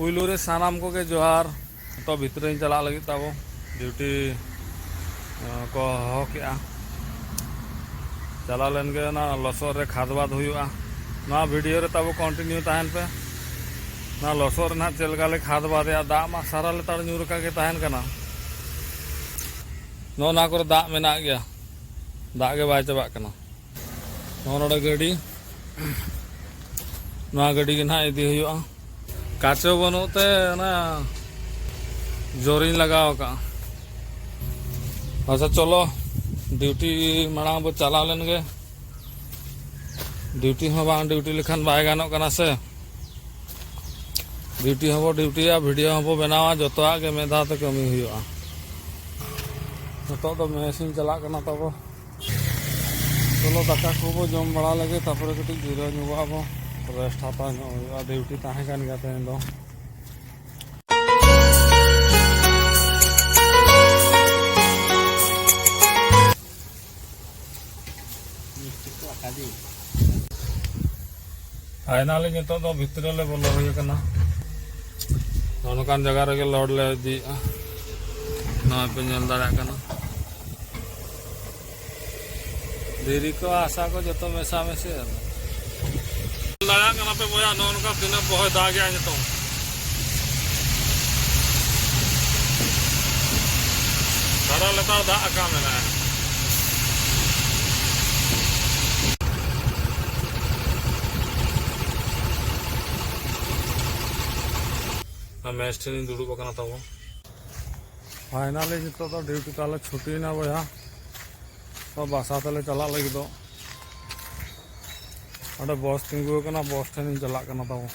पुलू रे सानाम को के जोहार तो भितर चला लगे तब ड्यूटी को हो के चला लेन के ना लसर रे खादबाद हुआ ना वीडियो रे तब कंटिन्यू तहन पे ना लसर ना चलका ले खादबाद या दा मा सारा लेतार ᱧᱩᱨका के तहन कना नो ना करे दा मेना गया दा के बाय चबा कना नो नोडे गाड़ी ना गाड़ी के ना इदी हुआ काचो बनोते ना जोरिन लगाओ का अच्छा चलो ड्यूटी माड़ा बो चला लेन गे ड्यूटी हो बांग ड्यूटी लेखान बाय गानो कना से ड्यूटी हबो ड्यूटी या वीडियो हबो बनावा जतवा के मेधा ते कमी हुआ तो मेसिन चला कना तब चलो दाका को जम बड़ा लगे तापरे कटी जीरो नुवाबो रेस्ट हाता ड्यूटी ताहे कान गया तेन दो फाइनली नितो दो भितर ले बोलो हुई कना नोनकान जगह रे लोड ले दी ना पे नेल दाड़ा कना देरी को आशा को जतो मेसा मेसे दाड़ा कना पे बोया नोनका दिन बहुत दा गया नितो सारा लेता दा का मेना मेस्ट दुड़ूब तब फाइनली नितो तो ड्यूटी ताले छुट्टी ना बया तो बासा तले चला लगे अरे बस तिंगू बस ठेन चला तब